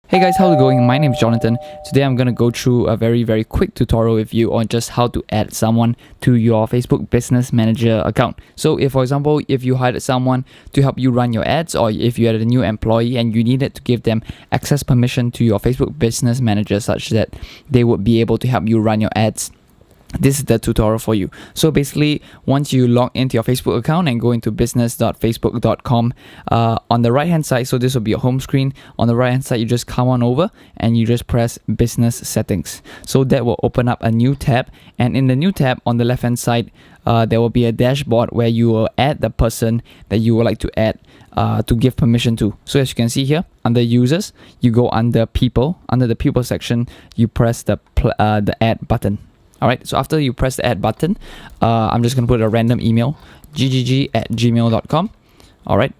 Hey guys, how's it going? My name is Jonathan. Today I'm going to go through a very quick tutorial with you on just how to add someone to your Facebook Business Manager account. So if, for example, if you hired someone to help you run your ads, or if you had a new employee and you needed to give them access permission to your Facebook Business Manager such that they would be able to help you run your ads, this is the tutorial for you. So basically, once you log into your Facebook account and go into business.facebook.com, on the right hand side, so this will be your home screen. On the right hand side, you just come on over and you just press business settings. So that will open up a new tab, and in the new tab on the left hand side, there will be a dashboard where you will add the person that you would like to add to give permission to. So as you can see here, under users, you go under people. Under the people section, you press the add button. Alright, so after you press the add button, I'm just going to put a random email, ggg@gmail.com. Alright,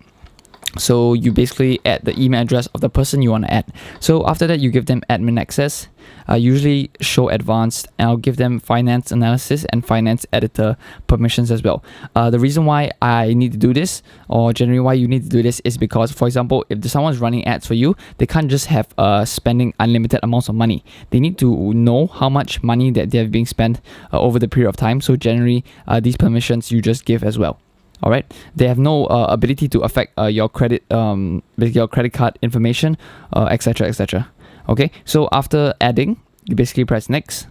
so you basically add the email address of the person you want to add. So after that, you give them admin access, usually show advanced, and I'll give them finance analysis and finance editor permissions as well. The reason why I need to do this, or generally why you need to do this, is because, for example, if someone's running ads for you, they can't just have spending unlimited amounts of money. They need to know how much money that they're being spent over the period of time. So generally, these permissions you just give as well. All right, they have no ability to affect your credit, basically your credit card information, etc., etc. Okay, so after adding, you basically press next,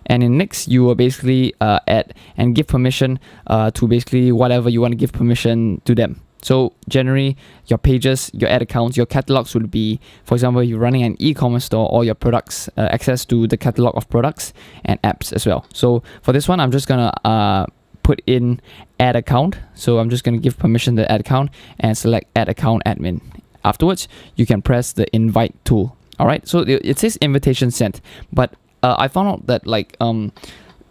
and in next you will basically add and give permission to basically whatever you want to give permission to them. So generally, your pages, your ad accounts, your catalogs would be, for example, you're running an e-commerce store, or your products, access to the catalog of products and apps as well. So for this one, I'm just gonna put in add account. So I'm just going to give permission to add account and select add account admin. Afterwards, you can press the invite tool. All right, so it says invitation sent, but I found out that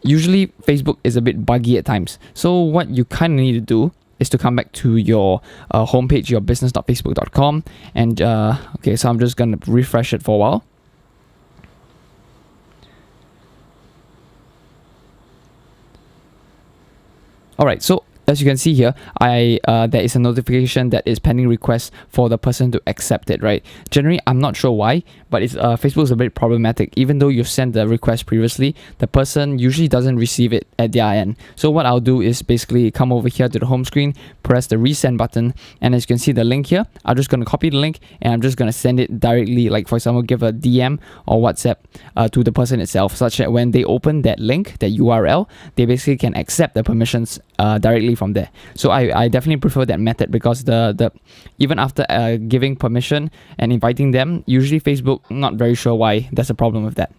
usually Facebook is a bit buggy at times. So what you kind of need to do is to come back to your homepage, your business.facebook.com, and okay, so I'm just going to refresh it for a while. Alright, so as you can see here, there is a notification that is pending request for the person to accept it, right? Generally, I'm not sure why, but it's Facebook is a bit problematic. Even though you've sent the request previously, the person usually doesn't receive it at their end. So what I'll do is basically come over here to the home screen, press the resend button, and as you can see the link here, I'm just going to copy the link and I'm just going to send it directly, like for example, give a DM or WhatsApp to the person itself, such that when they open that link, that URL, they basically can accept the permissions directly from there. So I definitely prefer that method, because the even after giving permission and inviting them, usually Facebook not very sure why there's a problem with that.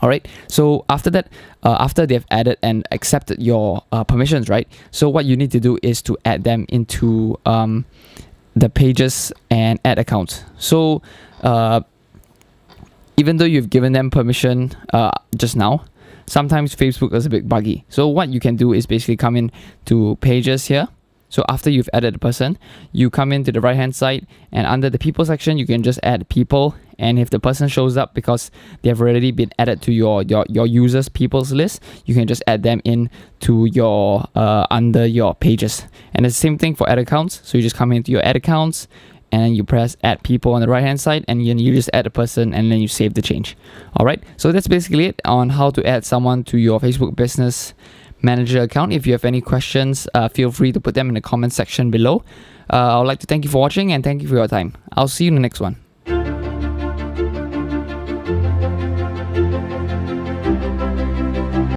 Alright, so after that, after they've added and accepted your permissions, right? So what you need to do is to add them into the pages and add accounts. So even though you've given them permission just now, sometimes Facebook is a bit buggy. So what you can do is basically come in to pages here. So after you've added a person, you come into the right hand side, and under the people section, you can just add people. And if the person shows up because they have already been added to your users people's list, you can just add them in to your under your pages. And it's the same thing for ad accounts. So you just come into your ad accounts, and then you press add people on the right hand side, and then you just add a person, and then you save the change. Alright, so that's basically it on how to add someone to your Facebook Business Manager account. If you have any questions, feel free to put them in the comment section below. I would like to thank you for watching, and thank you for your time. I'll see you in the next one.